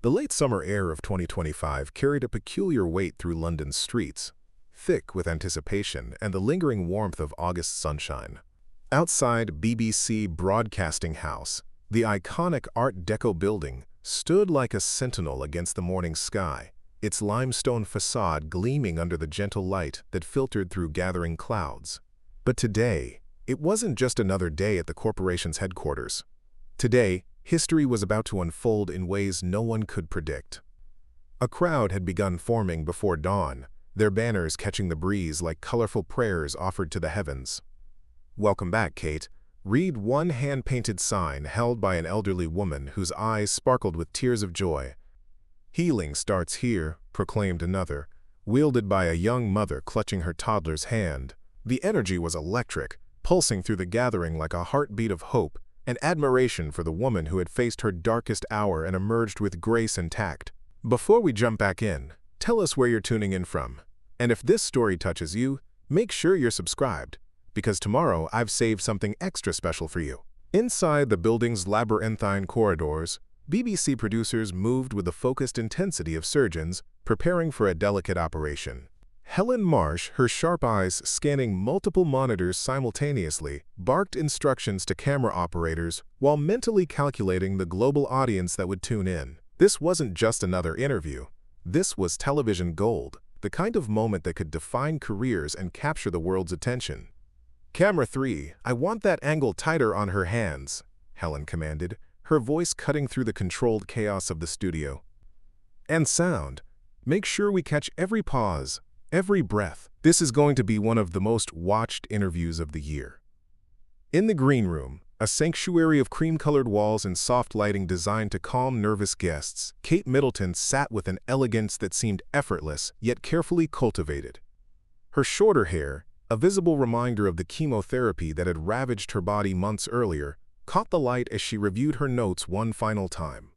The late summer air of 2025 carried a peculiar weight through London's streets, thick with anticipation and the lingering warmth of August sunshine. Outside BBC Broadcasting House, the iconic Art Deco building stood like a sentinel against the morning sky, its limestone facade gleaming under the gentle light that filtered through gathering clouds. But today, it wasn't just another day at the corporation's headquarters. Today, history was about to unfold in ways no one could predict. A crowd had begun forming before dawn, their banners catching the breeze like colorful prayers offered to the heavens. "Welcome back, Kate," read one hand-painted sign held by an elderly woman whose eyes sparkled with tears of joy. "Healing starts here," proclaimed another, wielded by a young mother clutching her toddler's hand. The energy was electric, pulsing through the gathering like a heartbeat of hope and admiration for the woman who had faced her darkest hour and emerged with grace and tact. Before we jump back in, tell us where you're tuning in from. And if this story touches you, make sure you're subscribed, because tomorrow I've saved something extra special for you. Inside the building's labyrinthine corridors, BBC producers moved with the focused intensity of surgeons preparing for a delicate operation. Helen Marsh, her sharp eyes scanning multiple monitors simultaneously, barked instructions to camera operators while mentally calculating the global audience that would tune in. This wasn't just another interview. This was television gold, the kind of moment that could define careers and capture the world's attention. "Camera 3, I want that angle tighter on her hands," Helen commanded, her voice cutting through the controlled chaos of the studio. "And sound, make sure we catch every pause, every breath. This is going to be one of the most watched interviews of the year." In the green room, a sanctuary of cream-colored walls and soft lighting designed to calm nervous guests, Kate Middleton sat with an elegance that seemed effortless yet carefully cultivated. Her shorter hair, a visible reminder of the chemotherapy that had ravaged her body months earlier, caught the light as she reviewed her notes one final time.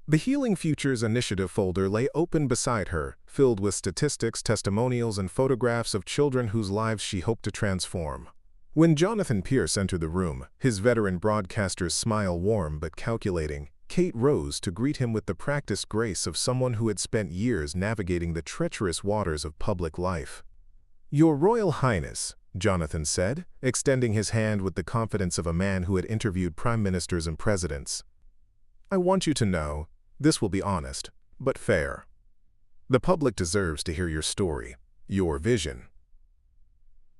The Healing Futures Initiative folder lay open beside her, filled with statistics, testimonials, and photographs of children whose lives she hoped to transform. When Jonathan Pierce entered the room, his veteran broadcaster's smile warm but calculating, Kate rose to greet him with the practiced grace of someone who had spent years navigating the treacherous waters of public life. "Your Royal Highness," Jonathan said, extending his hand with the confidence of a man who had interviewed prime ministers and presidents. "I want you to know, this will be honest, but fair. The public deserves to hear your story, your vision."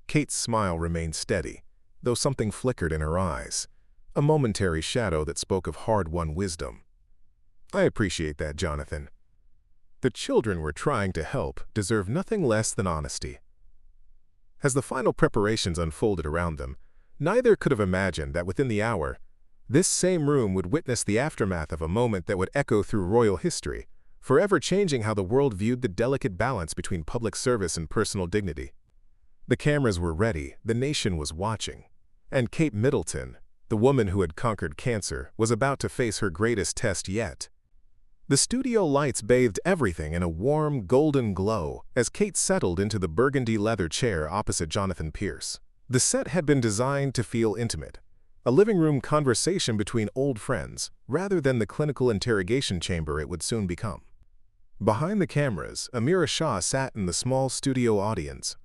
Kate's smile remained steady, though something flickered in her eyes, a momentary shadow that spoke of hard-won wisdom. "I appreciate that, Jonathan. The children we're trying to help deserve nothing less than honesty." As the final preparations unfolded around them, neither could have imagined that within the hour, this same room would witness the aftermath of a moment that would echo through royal history, forever changing how the world viewed the delicate balance between public service and personal dignity. The cameras were ready, the nation was watching, and Kate Middleton, the woman who had conquered cancer, was about to face her greatest test yet. The studio lights bathed everything in a warm, golden glow as Kate settled into the burgundy leather chair opposite Jonathan Pierce. The set had been designed to feel intimate, a living room conversation between old friends, rather than the clinical interrogation chamber it would soon become. Behind the cameras, Amira Shah sat in the small studio audience,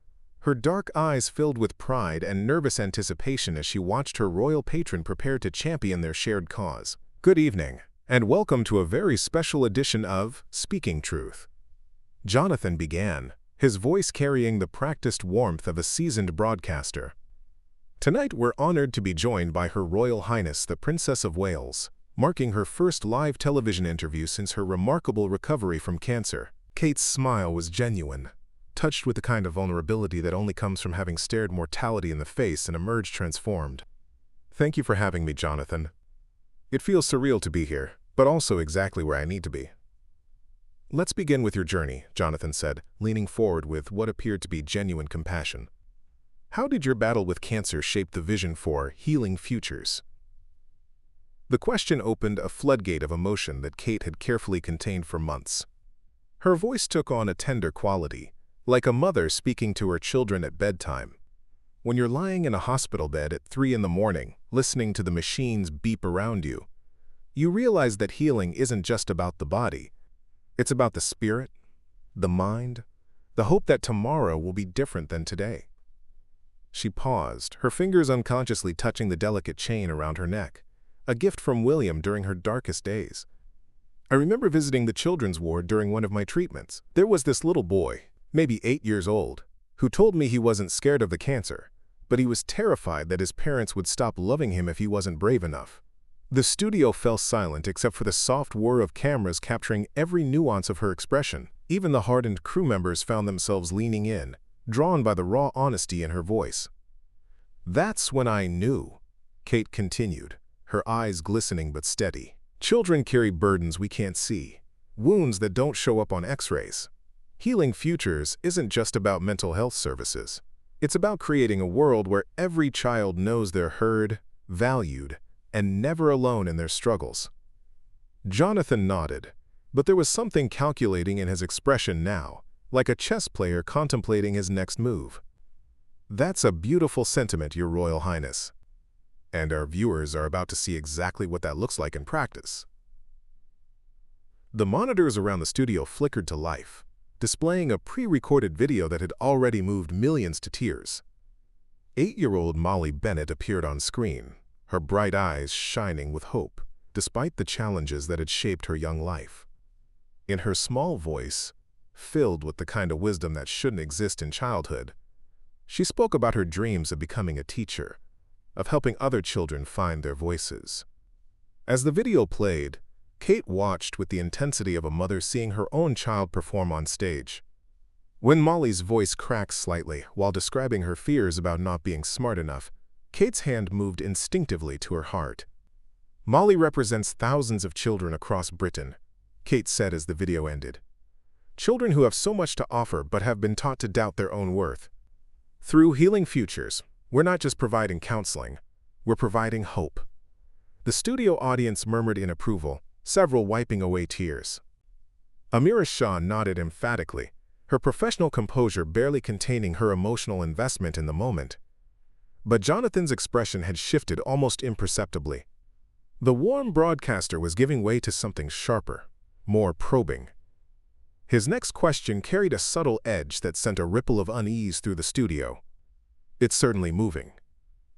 her dark eyes filled with pride and nervous anticipation as she watched her royal patron prepare to champion their shared cause. "Good evening, and welcome to a very special edition of Speaking Truth," Jonathan began, his voice carrying the practiced warmth of a seasoned broadcaster. "Tonight we're honored to be joined by Her Royal Highness the Princess of Wales, marking her first live television interview since her remarkable recovery from cancer." Kate's smile was genuine, touched with the kind of vulnerability that only comes from having stared mortality in the face and emerged transformed. "Thank you for having me, Jonathan. It feels surreal to be here, but also exactly where I need to be." "Let's begin with your journey," Jonathan said, leaning forward with what appeared to be genuine compassion. "How did your battle with cancer shape the vision for Healing Futures?" The question opened a floodgate of emotion that Kate had carefully contained for months. Her voice took on a tender quality, like a mother speaking to her children at bedtime. When you're lying in a hospital bed at 3 in the morning, listening to the machines beep around you, you realize that healing isn't just about the body. It's about the spirit, the mind, the hope that tomorrow will be different than today. She paused, her fingers unconsciously touching the delicate chain around her neck, a gift from William during her darkest days. I remember visiting the children's ward during one of my treatments. There was this little boy, maybe 8 years old, who told me he wasn't scared of the cancer, but he was terrified that his parents would stop loving him if he wasn't brave enough. The studio fell silent except for the soft whir of cameras capturing every nuance of her expression. Even the hardened crew members found themselves leaning in, drawn by the raw honesty in her voice. "That's when I knew," Kate continued, her eyes glistening but steady. "Children carry burdens we can't see, wounds that don't show up on X-rays. Healing Futures isn't just about mental health services. It's about creating a world where every child knows they're heard, valued, and never alone in their struggles." Jonathan nodded, but there was something calculating in his expression now, like a chess player contemplating his next move. "That's a beautiful sentiment, Your Royal Highness. And our viewers are about to see exactly what that looks like in practice." The monitors around the studio flickered to life, displaying a pre-recorded video that had already moved millions to tears. 8-year-old Molly Bennett appeared on screen, her bright eyes shining with hope, despite the challenges that had shaped her young life. In her small voice, filled with the kind of wisdom that shouldn't exist in childhood, she spoke about her dreams of becoming a teacher, of helping other children find their voices. As the video played, Kate watched with the intensity of a mother seeing her own child perform on stage. When Molly's voice cracked slightly while describing her fears about not being smart enough, Kate's hand moved instinctively to her heart. "Molly represents thousands of children across Britain," Kate said as the video ended. "Children who have so much to offer but have been taught to doubt their own worth. Through Healing Futures, we're not just providing counseling, we're providing hope." The studio audience murmured in approval, several wiping away tears. Amira Shah nodded emphatically, her professional composure barely containing her emotional investment in the moment. But Jonathan's expression had shifted almost imperceptibly. The warm broadcaster was giving way to something sharper, more probing. His next question carried a subtle edge that sent a ripple of unease through the studio. "It's certainly moving,"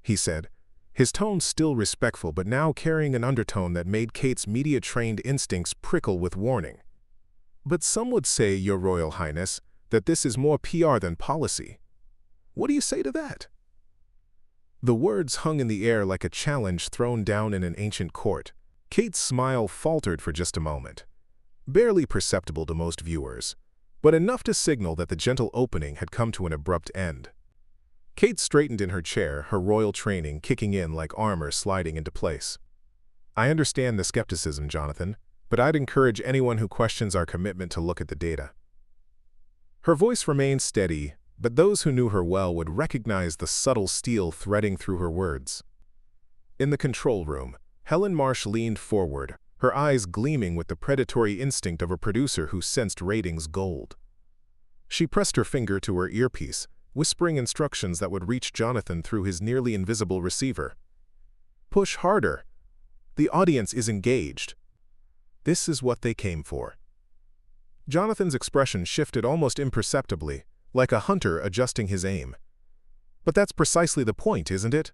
he said, his tone still respectful but now carrying an undertone that made Kate's media-trained instincts prickle with warning. "But some would say, Your Royal Highness, that this is more PR than policy. What do you say to that?" The words hung in the air like a challenge thrown down in an ancient court. Kate's smile faltered for just a moment, barely perceptible to most viewers, but enough to signal that the gentle opening had come to an abrupt end. Kate straightened in her chair, her royal training kicking in like armor sliding into place. "I understand the skepticism, Jonathan, but I'd encourage anyone who questions our commitment to look at the data." Her voice remained steady, but those who knew her well would recognize the subtle steel threading through her words. In the control room, Helen Marsh leaned forward, her eyes gleaming with the predatory instinct of a producer who sensed ratings gold. She pressed her finger to her earpiece, whispering instructions that would reach Jonathan through his nearly invisible receiver. "Push harder. The audience is engaged. This is what they came for." Jonathan's expression shifted almost imperceptibly, like a hunter adjusting his aim. "But that's precisely the point, isn't it?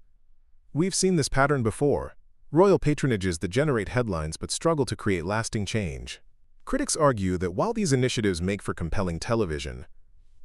We've seen this pattern before. Royal patronages that generate headlines but struggle to create lasting change. Critics argue that while these initiatives make for compelling television,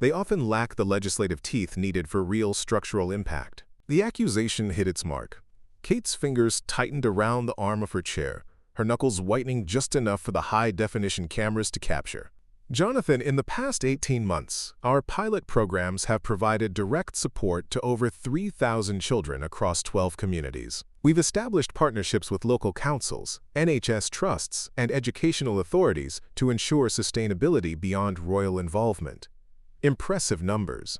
they often lack the legislative teeth needed for real structural impact." The accusation hit its mark. Kate's fingers tightened around the arm of her chair, her knuckles whitening just enough for the high-definition cameras to capture. "Jonathan, in the past 18 months, our pilot programs have provided direct support to over 3,000 children across 12 communities. We've established partnerships with local councils, NHS trusts, and educational authorities to ensure sustainability beyond royal involvement." Impressive numbers,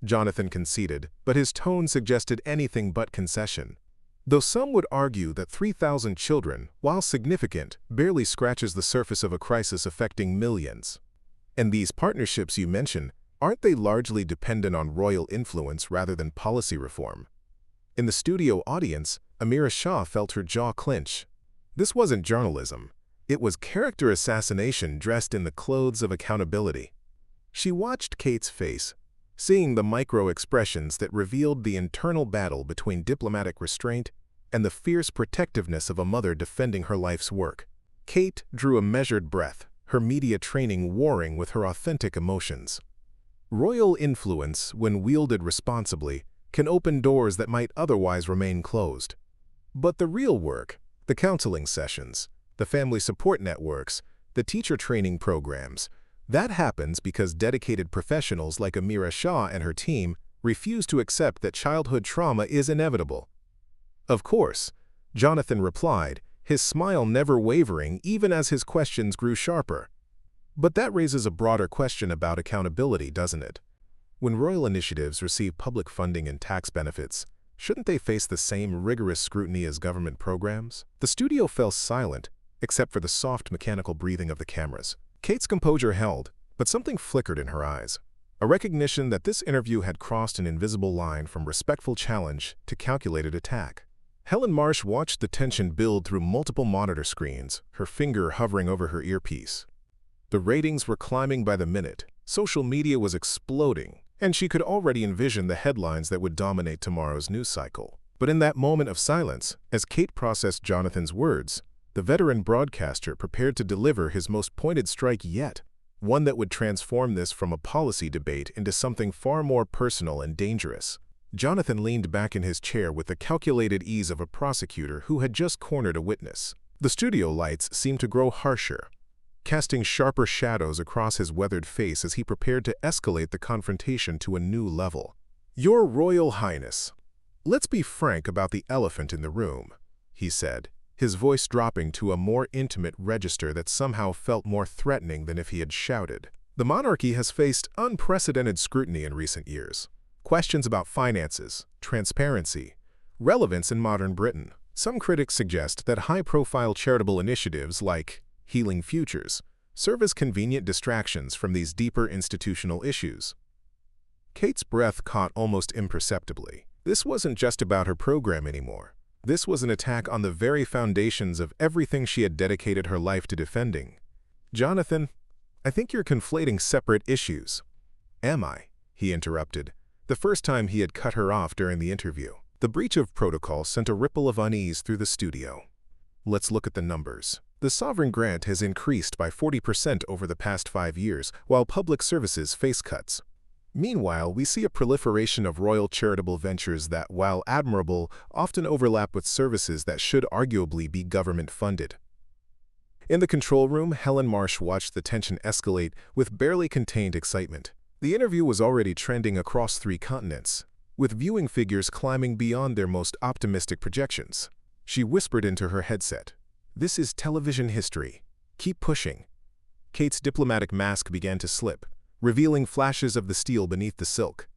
Jonathan conceded, but his tone suggested anything but concession. Though some would argue that 3,000 children, while significant, barely scratches the surface of a crisis affecting millions. "And these partnerships you mention, aren't they largely dependent on royal influence rather than policy reform?" In the studio audience, Amira Shah felt her jaw clench. This wasn't journalism. It was character assassination dressed in the clothes of accountability. She watched Kate's face, seeing the micro-expressions that revealed the internal battle between diplomatic restraint and the fierce protectiveness of a mother defending her life's work. Kate drew a measured breath, her media training warring with her authentic emotions. Royal influence, when wielded responsibly, can open doors that might otherwise remain closed. But the real work, the counseling sessions, the family support networks, the teacher training programs, that happens because dedicated professionals like Amira Shah and her team refuse to accept that childhood trauma is inevitable. Of course, Jonathan replied, his smile never wavering even as his questions grew sharper. But that raises a broader question about accountability, doesn't it? When royal initiatives receive public funding and tax benefits, shouldn't they face the same rigorous scrutiny as government programs? The studio fell silent, except for the soft mechanical breathing of the cameras. Kate's composure held, but something flickered in her eyes. A recognition that this interview had crossed an invisible line from respectful challenge to calculated attack. Helen Marsh watched the tension build through multiple monitor screens, her finger hovering over her earpiece. The ratings were climbing by the minute, social media was exploding, and she could already envision the headlines that would dominate tomorrow's news cycle. But in that moment of silence, as Kate processed Jonathan's words, the veteran broadcaster prepared to deliver his most pointed strike yet, one that would transform this from a policy debate into something far more personal and dangerous. Jonathan leaned back in his chair with the calculated ease of a prosecutor who had just cornered a witness. The studio lights seemed to grow harsher, casting sharper shadows across his weathered face as he prepared to escalate the confrontation to a new level. "Your Royal Highness, let's be frank about the elephant in the room," he said, his voice dropping to a more intimate register that somehow felt more threatening than if he had shouted. The monarchy has faced unprecedented scrutiny in recent years. Questions about finances, transparency, relevance in modern Britain. Some critics suggest that high-profile charitable initiatives like Healing Futures serve as convenient distractions from these deeper institutional issues. Kate's breath caught almost imperceptibly. This wasn't just about her program anymore. This was an attack on the very foundations of everything she had dedicated her life to defending. "Jonathan, I think you're conflating separate issues." "Am I?" he interrupted, the first time he had cut her off during the interview. The breach of protocol sent a ripple of unease through the studio. Let's look at the numbers. The sovereign grant has increased by 40% over the past 5 years, while public services face cuts. Meanwhile, we see a proliferation of royal charitable ventures that, while admirable, often overlap with services that should arguably be government-funded. In the control room, Helen Marsh watched the tension escalate with barely contained excitement. The interview was already trending across 3 continents, with viewing figures climbing beyond their most optimistic projections. She whispered into her headset, "This is television history. Keep pushing." Kate's diplomatic mask began to slip, revealing flashes of the steel beneath the silk.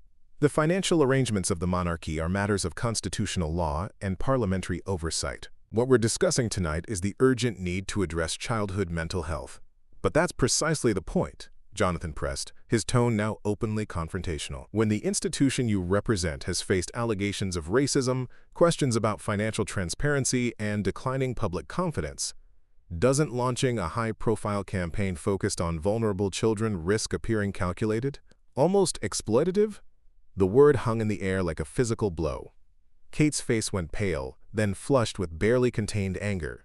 The financial arrangements of the monarchy are matters of constitutional law and parliamentary oversight. What we're discussing tonight is the urgent need to address childhood mental health. But that's precisely the point, Jonathan pressed, his tone now openly confrontational. When the institution you represent has faced allegations of racism, questions about financial transparency, and declining public confidence, doesn't launching a high-profile campaign focused on vulnerable children risk appearing calculated, almost exploitative? The word hung in the air like a physical blow. Kate's face went pale, then flushed with barely contained anger.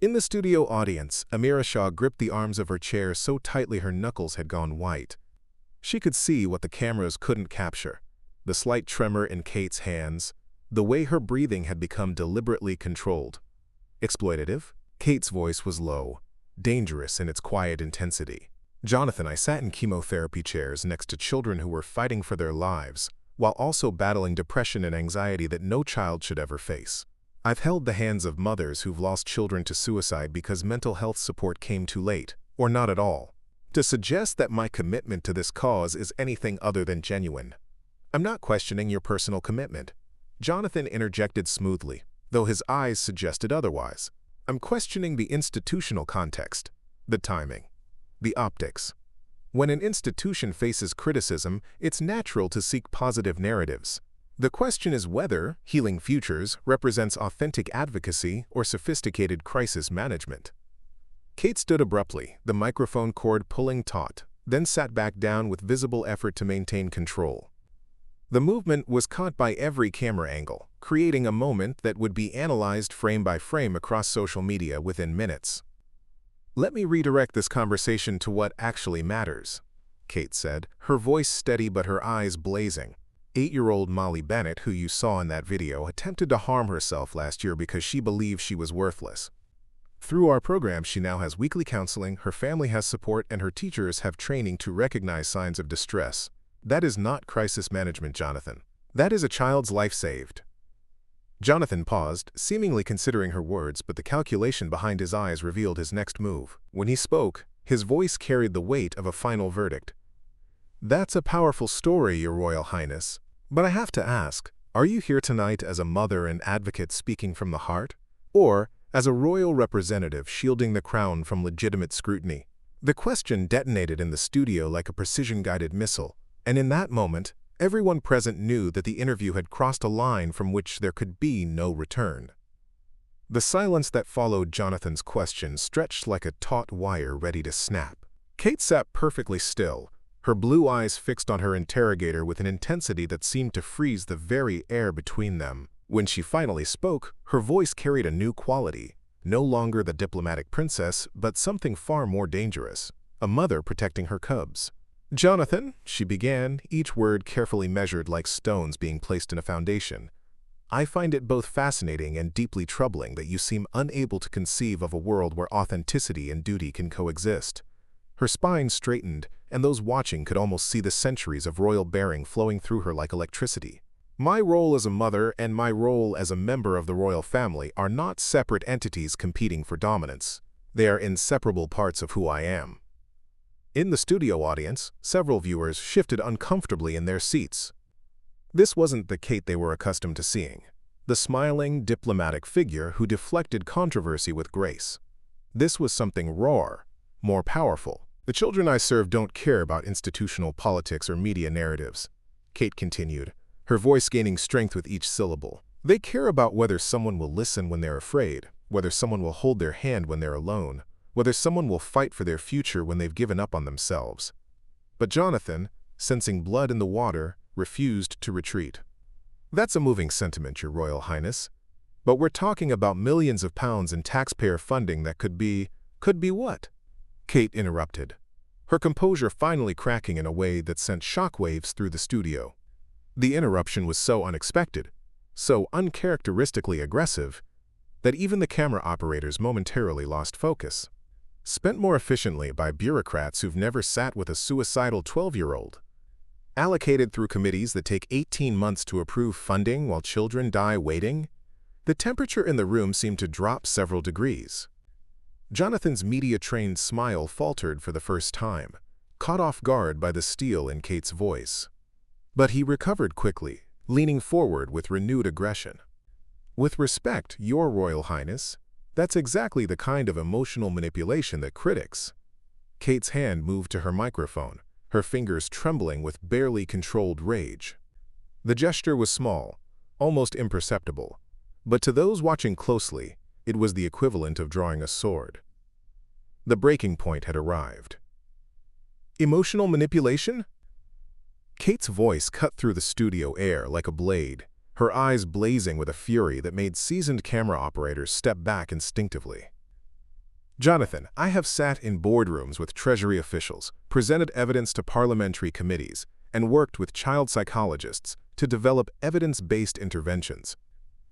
In the studio audience, Amira Shah gripped the arms of her chair so tightly her knuckles had gone white. She could see what the cameras couldn't capture: the slight tremor in Kate's hands, the way her breathing had become deliberately controlled. Exploitative? Kate's voice was low, dangerous in its quiet intensity. "Jonathan, I sat in chemotherapy chairs next to children who were fighting for their lives, while also battling depression and anxiety that no child should ever face. I've held the hands of mothers who've lost children to suicide because mental health support came too late, or not at all. To suggest that my commitment to this cause is anything other than genuine." "I'm not questioning your personal commitment," Jonathan interjected smoothly, though his eyes suggested otherwise. "I'm questioning the institutional context, the timing, the optics. When an institution faces criticism, it's natural to seek positive narratives. The question is whether Healing Futures represents authentic advocacy or sophisticated crisis management. Kate stood abruptly, the microphone cord pulling taut, then sat back down with visible effort to maintain control. The movement was caught by every camera angle, creating a moment that would be analyzed frame by frame across social media within minutes. "Let me redirect this conversation to what actually matters," Kate said, her voice steady but her eyes blazing. 8-year-old Molly Bennett, who you saw in that video, attempted to harm herself last year because she believed she was worthless. Through our program, she now has weekly counseling, her family has support, and her teachers have training to recognize signs of distress. That is not crisis management, Jonathan. That is a child's life saved. Jonathan paused, seemingly considering her words, but the calculation behind his eyes revealed his next move. When he spoke, his voice carried the weight of a final verdict. "That's a powerful story, Your Royal Highness. But I have to ask, are you here tonight as a mother and advocate speaking from the heart? Or as a royal representative shielding the crown from legitimate scrutiny?" The question detonated in the studio like a precision-guided missile, and in that moment, everyone present knew that the interview had crossed a line from which there could be no return. The silence that followed Jonathan's question stretched like a taut wire ready to snap. Kate sat perfectly still, her blue eyes fixed on her interrogator with an intensity that seemed to freeze the very air between them. When she finally spoke, her voice carried a new quality, no longer the diplomatic princess, but something far more dangerous, a mother protecting her cubs. "Jonathan," she began, each word carefully measured like stones being placed in a foundation, "I find it both fascinating and deeply troubling that you seem unable to conceive of a world where authenticity and duty can coexist." Her spine straightened, and those watching could almost see the centuries of royal bearing flowing through her like electricity. "My role as a mother and my role as a member of the royal family are not separate entities competing for dominance. They are inseparable parts of who I am." In the studio audience, several viewers shifted uncomfortably in their seats. This wasn't the Kate they were accustomed to seeing, the smiling, diplomatic figure who deflected controversy with grace. This was something rawer, more powerful. "The children I serve don't care about institutional politics or media narratives," Kate continued, her voice gaining strength with each syllable. "They care about whether someone will listen when they're afraid, whether someone will hold their hand when they're alone, whether someone will fight for their future when they've given up on themselves." But Jonathan, sensing blood in the water, refused to retreat. "That's a moving sentiment, Your Royal Highness. But we're talking about millions of pounds in taxpayer funding that could be what?" Kate interrupted, her composure finally cracking in a way that sent shockwaves through the studio. The interruption was so unexpected, so uncharacteristically aggressive, that even the camera operators momentarily lost focus. "Spent more efficiently by bureaucrats who've never sat with a suicidal 12-year-old. Allocated through committees that take 18 months to approve funding while children die waiting." The temperature in the room seemed to drop several degrees. Jonathan's media-trained smile faltered for the first time, caught off guard by the steel in Kate's voice. But he recovered quickly, leaning forward with renewed aggression. "With respect, Your Royal Highness, that's exactly the kind of emotional manipulation that critics—" Kate's hand moved to her microphone, her fingers trembling with barely controlled rage. The gesture was small, almost imperceptible, but to those watching closely, it was the equivalent of drawing a sword. The breaking point had arrived. "Emotional manipulation?" Kate's voice cut through the studio air like a blade, her eyes blazing with a fury that made seasoned camera operators step back instinctively. "Jonathan, I have sat in boardrooms with Treasury officials, presented evidence to parliamentary committees, and worked with child psychologists to develop evidence-based interventions.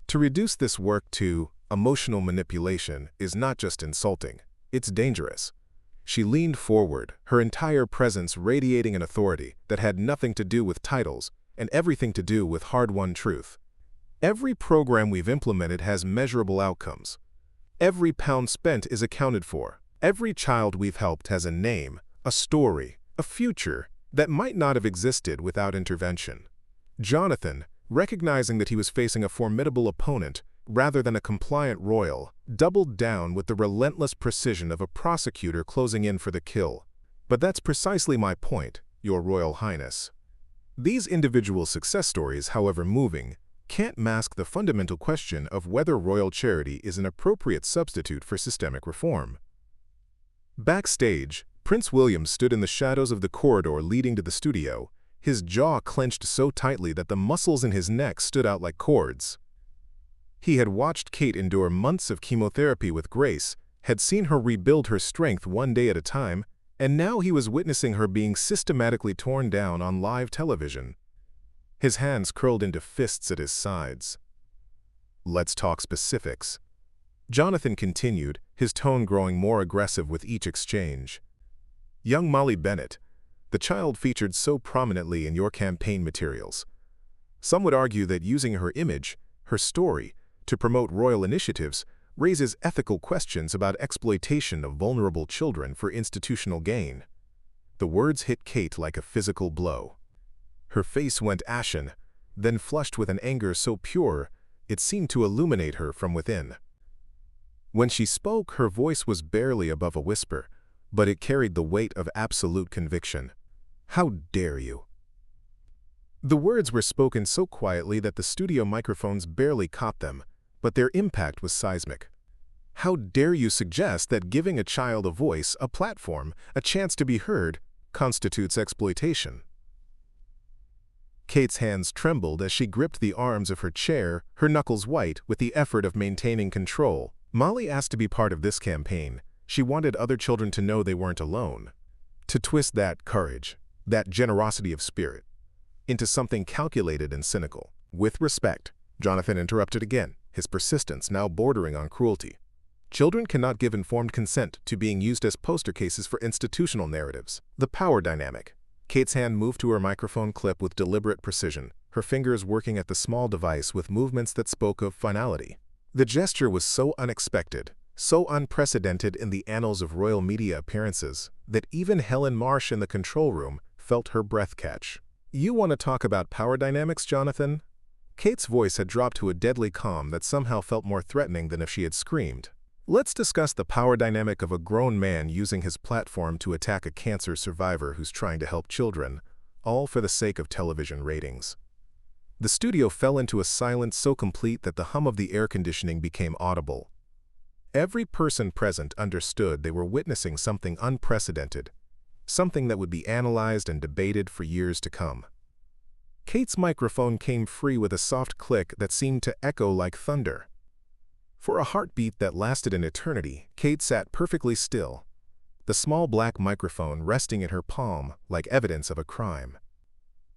To reduce this work to emotional manipulation is not just insulting, it's dangerous." She leaned forward, her entire presence radiating an authority that had nothing to do with titles and everything to do with hard-won truth. "Every program we've implemented has measurable outcomes. Every pound spent is accounted for. Every child we've helped has a name, a story, a future that might not have existed without intervention." Jonathan, recognizing that he was facing a formidable opponent rather than a compliant royal, doubled down with the relentless precision of a prosecutor closing in for the kill. "But that's precisely my point, Your Royal Highness. These individual success stories, however moving, can't mask the fundamental question of whether royal charity is an appropriate substitute for systemic reform. Backstage, Prince William stood in the shadows of the corridor leading to the studio, his jaw clenched so tightly that the muscles in his neck stood out like cords. He had watched Kate endure months of chemotherapy with grace, had seen her rebuild her strength one day at a time, and now he was witnessing her being systematically torn down on live television. His hands curled into fists at his sides. "Let's talk specifics," Jonathan continued, his tone growing more aggressive with each exchange. "Young Molly Bennett, the child featured so prominently in your campaign materials. Some would argue that using her image, her story, to promote royal initiatives raises ethical questions about exploitation of vulnerable children for institutional gain." The words hit Kate like a physical blow. Her face went ashen, then flushed with an anger so pure it seemed to illuminate her from within. When she spoke, her voice was barely above a whisper, but it carried the weight of absolute conviction. "How dare you?" The words were spoken so quietly that the studio microphones barely caught them, but their impact was seismic. "How dare you suggest that giving a child a voice, a platform, a chance to be heard, constitutes exploitation?" Kate's hands trembled as she gripped the arms of her chair, her knuckles white with the effort of maintaining control. Molly asked to be part of this campaign. She wanted other children to know they weren't alone. To twist that courage, that generosity of spirit, into something calculated and cynical. "With respect," Jonathan interrupted again, his persistence now bordering on cruelty. "Children cannot give informed consent to being used as poster cases for institutional narratives." The power dynamic. Kate's hand moved to her microphone clip with deliberate precision, her fingers working at the small device with movements that spoke of finality. The gesture was so unexpected, so unprecedented in the annals of royal media appearances, that even Helen Marsh in the control room felt her breath catch. "You want to talk about power dynamics, Jonathan?" Kate's voice had dropped to a deadly calm that somehow felt more threatening than if she had screamed. "Let's discuss the power dynamic of a grown man using his platform to attack a cancer survivor who's trying to help children, all for the sake of television ratings." The studio fell into a silence so complete that the hum of the air conditioning became audible. Every person present understood they were witnessing something unprecedented, something that would be analyzed and debated for years to come. Kate's microphone came free with a soft click that seemed to echo like thunder. For a heartbeat that lasted an eternity, Kate sat perfectly still, the small black microphone resting in her palm like evidence of a crime.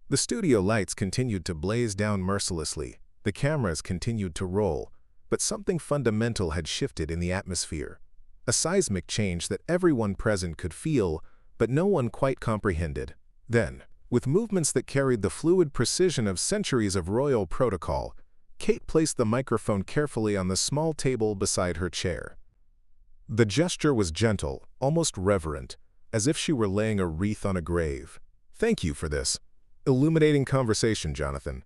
The studio lights continued to blaze down mercilessly, the cameras continued to roll, but something fundamental had shifted in the atmosphere, a seismic change that everyone present could feel, but no one quite comprehended. Then, with movements that carried the fluid precision of centuries of royal protocol, Kate placed the microphone carefully on the small table beside her chair. The gesture was gentle, almost reverent, as if she were laying a wreath on a grave. "Thank you for this illuminating conversation, Jonathan,"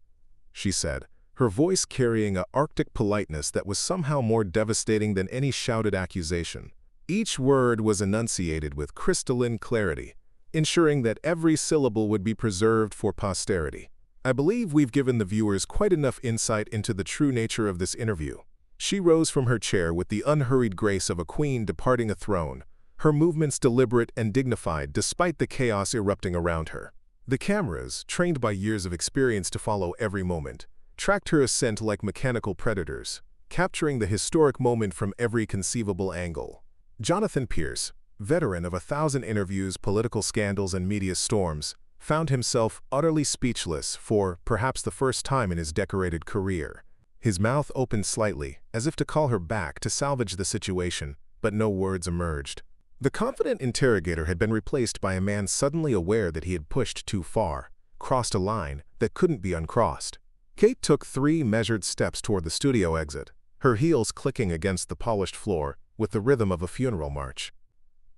she said, her voice carrying an Arctic politeness that was somehow more devastating than any shouted accusation. Each word was enunciated with crystalline clarity, ensuring that every syllable would be preserved for posterity. "I believe we've given the viewers quite enough insight into the true nature of this interview." She rose from her chair with the unhurried grace of a queen departing a throne, her movements deliberate and dignified despite the chaos erupting around her. The cameras, trained by years of experience to follow every moment, tracked her ascent like mechanical predators, capturing the historic moment from every conceivable angle. Jonathan Pierce, veteran of 1,000 interviews, political scandals, and media storms, found himself utterly speechless for perhaps the first time in his decorated career. His mouth opened slightly, as if to call her back to salvage the situation, but no words emerged. The confident interrogator had been replaced by a man suddenly aware that he had pushed too far, crossed a line that couldn't be uncrossed. Kate took 3 measured steps toward the studio exit, her heels clicking against the polished floor with the rhythm of a funeral march.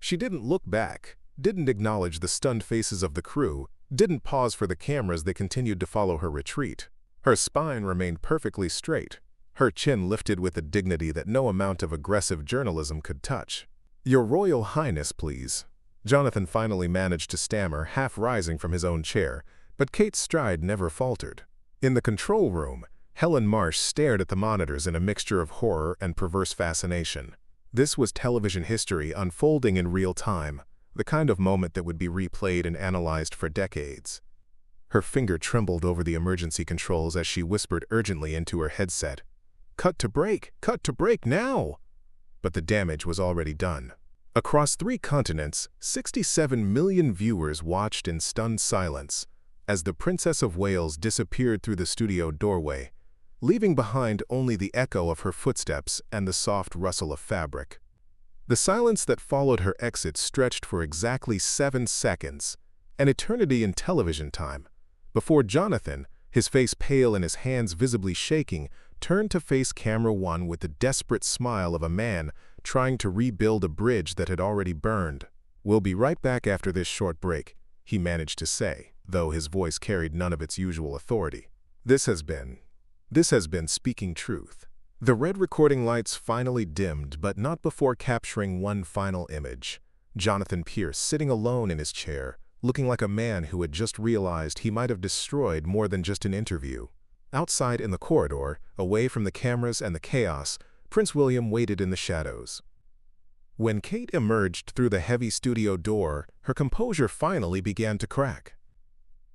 She didn't look back, didn't acknowledge the stunned faces of the crew, didn't pause for the cameras that continued to follow her retreat. Her spine remained perfectly straight, her chin lifted with a dignity that no amount of aggressive journalism could touch. "Your Royal Highness, please," Jonathan finally managed to stammer, half rising from his own chair, But Kate's stride never faltered. In the control room, Helen Marsh stared at the monitors in a mixture of horror and perverse fascination. This was television history unfolding in real time, the kind of moment that would be replayed and analyzed for decades. Her finger trembled over the emergency controls as she whispered urgently into her headset, "Cut to break! Cut to break now!" But the damage was already done. Across 3 continents, 67 million viewers watched in stunned silence as the Princess of Wales disappeared through the studio doorway, leaving behind only the echo of her footsteps and the soft rustle of fabric. The silence that followed her exit stretched for exactly 7 seconds, an eternity in television time, before Jonathan, his face pale and his hands visibly shaking, turned to face camera one with the desperate smile of a man trying to rebuild a bridge that had already burned. "We'll be right back after this short break," he managed to say, though his voice carried none of its usual authority. This has been Speaking Truth." The red recording lights finally dimmed, but not before capturing one final image. Jonathan Pierce sitting alone in his chair, looking like a man who had just realized he might have destroyed more than just an interview. Outside in the corridor, away from the cameras and the chaos, Prince William waited in the shadows. When Kate emerged through the heavy studio door, her composure finally began to crack.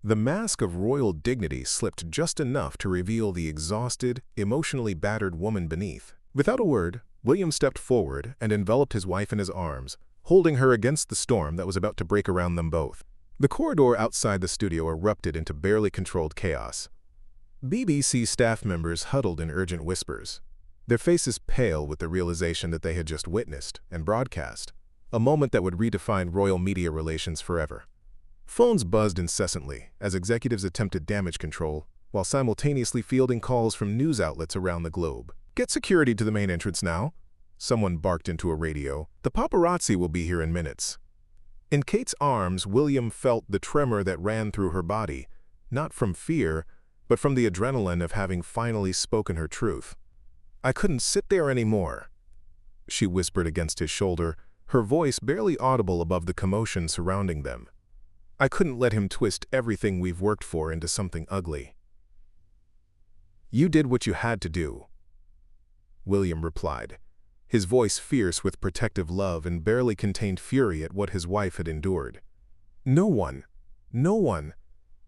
The mask of royal dignity slipped just enough to reveal the exhausted, emotionally battered woman beneath. Without a word, William stepped forward and enveloped his wife in his arms, holding her against the storm that was about to break around them both. The corridor outside the studio erupted into barely controlled chaos. BBC staff members huddled in urgent whispers, their faces pale with the realization that they had just witnessed and broadcast, a moment that would redefine royal media relations forever. Phones buzzed incessantly as executives attempted damage control, while simultaneously fielding calls from news outlets around the globe. "Get security to the main entrance now," someone barked into a radio. "The paparazzi will be here in minutes." In Kate's arms, William felt the tremor that ran through her body, not from fear, but from the adrenaline of having finally spoken her truth. "I couldn't sit there anymore," she whispered against his shoulder, her voice barely audible above the commotion surrounding them. "I couldn't let him twist everything we've worked for into something ugly." "You did what you had to do," William replied, his voice fierce with protective love and barely contained fury at what his wife had endured. No one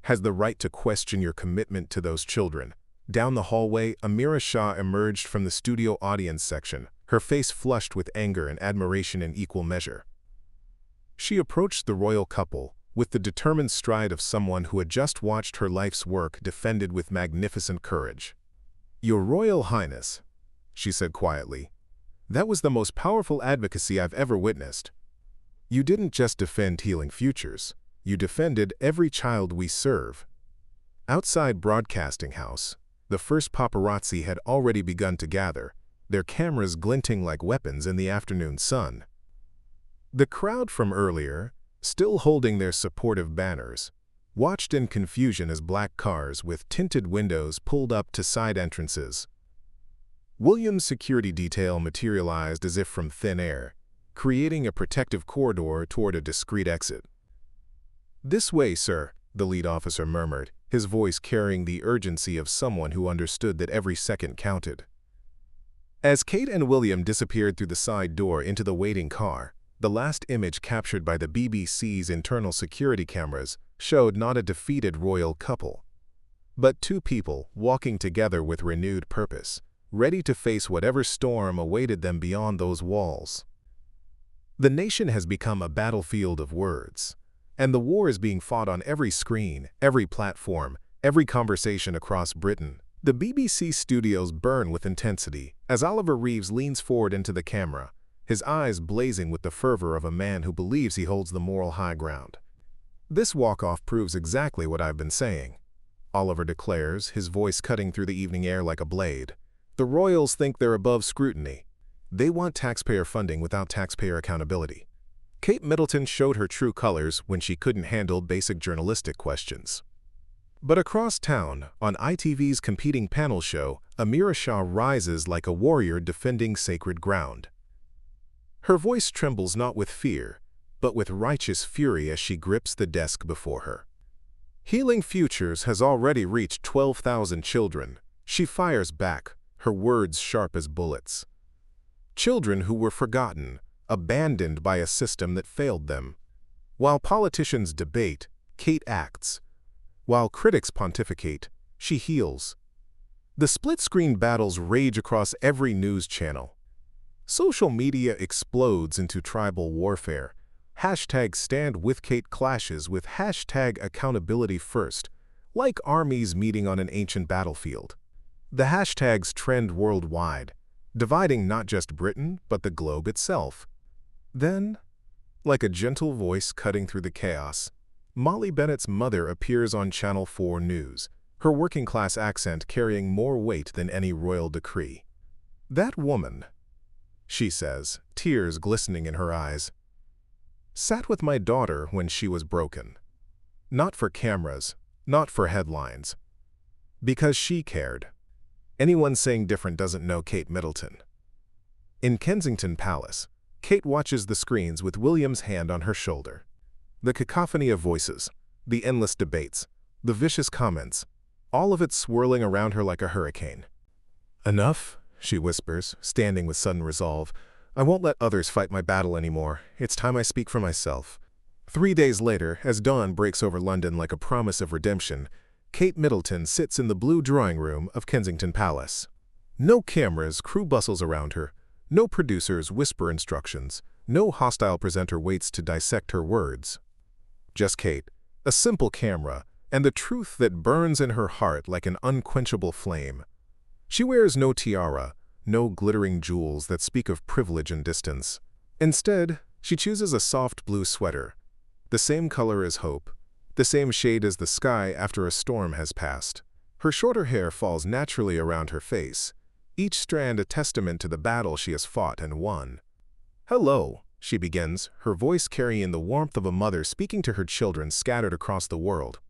has the right to question your commitment to those children." Down the hallway, Amira Shah emerged from the studio audience section, her face flushed with anger and admiration in equal measure. She approached the royal couple with the determined stride of someone who had just watched her life's work defended with magnificent courage. "Your Royal Highness," she said quietly, "that was the most powerful advocacy I've ever witnessed. You didn't just defend healing futures, you defended every child we serve." Outside Broadcasting House, the first paparazzi had already begun to gather, their cameras glinting like weapons in the afternoon sun. The crowd from earlier, still holding their supportive banners, watched in confusion as black cars with tinted windows pulled up to side entrances. William's security detail materialized as if from thin air, creating a protective corridor toward a discreet exit. "This way, sir," the lead officer murmured, his voice carrying the urgency of someone who understood that every second counted. As Kate and William disappeared through the side door into the waiting car, the last image captured by the BBC's internal security cameras showed not a defeated royal couple, but 2 people walking together with renewed purpose, ready to face whatever storm awaited them beyond those walls. The nation has become a battlefield of words, and the war is being fought on every screen, every platform, every conversation across Britain. The BBC studios burn with intensity as Oliver Reeves leans forward into the camera, his eyes blazing with the fervor of a man who believes he holds the moral high ground. "This walk-off proves exactly what I've been saying," Oliver declares, his voice cutting through the evening air like a blade. "The royals think they're above scrutiny. They want taxpayer funding without taxpayer accountability." Kate Middleton showed her true colors when she couldn't handle basic journalistic questions. But across town, on ITV's competing panel show, Amira Shah rises like a warrior defending sacred ground. Her voice trembles not with fear, but with righteous fury as she grips the desk before her. Healing Futures has already reached 12,000 children. She fires back, her words sharp as bullets. Children who were forgotten, abandoned by a system that failed them. While politicians debate, Kate acts. While critics pontificate, she heals. The split-screen battles rage across every news channel. Social media explodes into tribal warfare. Hashtag Stand With Kate clashes with hashtag Accountability First, like armies meeting on an ancient battlefield. The hashtags trend worldwide, dividing not just Britain, but the globe itself. Then, like a gentle voice cutting through the chaos, Molly Bennett's mother appears on Channel 4 News, her working-class accent carrying more weight than any royal decree. "That woman," she says, tears glistening in her eyes, "sat with my daughter when she was broken. Not for cameras, not for headlines. Because she cared." Anyone saying different doesn't know Kate Middleton. In Kensington Palace, Kate watches the screens with William's hand on her shoulder. The cacophony of voices, the endless debates, the vicious comments, all of it swirling around her like a hurricane. "Enough," she whispers, standing with sudden resolve. "I won't let others fight my battle anymore. It's time I speak for myself." 3 days later, as dawn breaks over London like a promise of redemption, Kate Middleton sits in the blue drawing room of Kensington Palace. No cameras, crew bustles around her. No producers whisper instructions. No hostile presenter waits to dissect her words. Just Kate, a simple camera, and the truth that burns in her heart like an unquenchable flame. She wears no tiara, no glittering jewels that speak of privilege and distance. Instead, she chooses a soft blue sweater, the same color as hope, the same shade as the sky after a storm has passed. Her shorter hair falls naturally around her face, each strand a testament to the battle she has fought and won. "Hello," she begins, her voice carrying the warmth of a mother speaking to her children scattered across the world.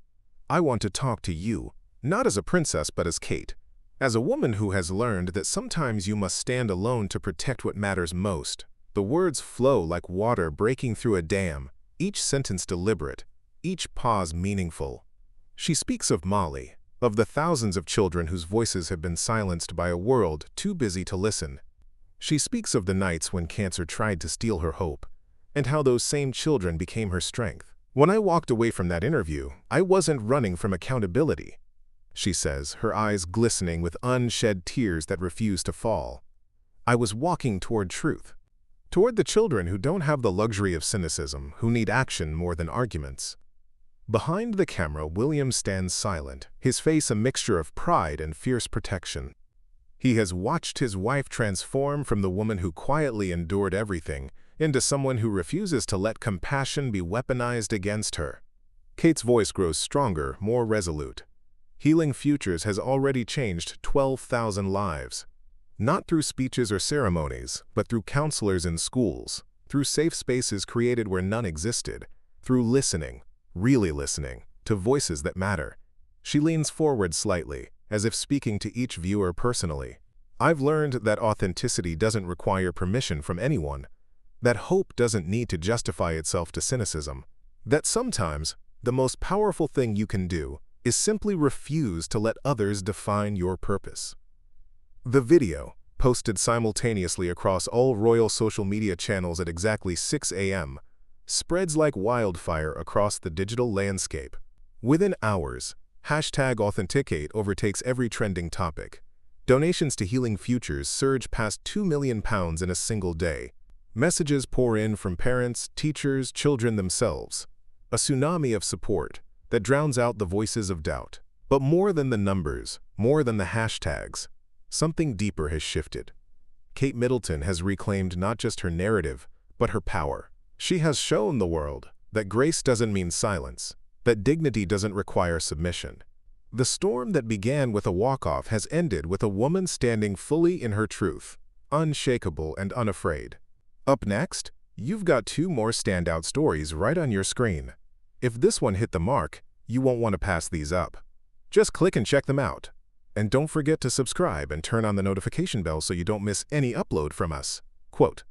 "I want to talk to you, not as a princess but as Kate. As a woman who has learned that sometimes you must stand alone to protect what matters most." The words flow like water breaking through a dam, each sentence deliberate, each pause meaningful. She speaks of Molly, of the thousands of children whose voices have been silenced by a world too busy to listen. She speaks of the nights when cancer tried to steal her hope, and how those same children became her strength. "When I walked away from that interview, I wasn't running from accountability," she says, her eyes glistening with unshed tears that refuse to fall. "I was walking toward truth. Toward the children who don't have the luxury of cynicism, who need action more than arguments." Behind the camera, William stands silent, his face a mixture of pride and fierce protection. He has watched his wife transform from the woman who quietly endured everything into someone who refuses to let compassion be weaponized against her. Kate's voice grows stronger, more resolute. Healing Futures has already changed 12,000 lives. Not through speeches or ceremonies, but through counselors in schools, through safe spaces created where none existed, through listening, really listening, to voices that matter. She leans forward slightly, as if speaking to each viewer personally. "I've learned that authenticity doesn't require permission from anyone, that hope doesn't need to justify itself to cynicism, that sometimes the most powerful thing you can do is simply refuse to let others define your purpose." The video, posted simultaneously across all royal social media channels at exactly 6 a.m., spreads like wildfire across the digital landscape. Within hours, #Authenticate overtakes every trending topic. Donations to Healing Futures surge past £2 million in a single day. Messages pour in from parents, teachers, children themselves. A tsunami of support that drowns out the voices of doubt. But more than the numbers, more than the hashtags, something deeper has shifted. Kate Middleton has reclaimed not just her narrative, but her power. She has shown the world that grace doesn't mean silence, that dignity doesn't require submission. The storm that began with a walk-off has ended with a woman standing fully in her truth, unshakable and unafraid. Up next, you've got 2 more standout stories right on your screen. If this one hit the mark, you won't want to pass these up. Just click and check them out. And don't forget to subscribe and turn on the notification bell so you don't miss any upload from us. Quote,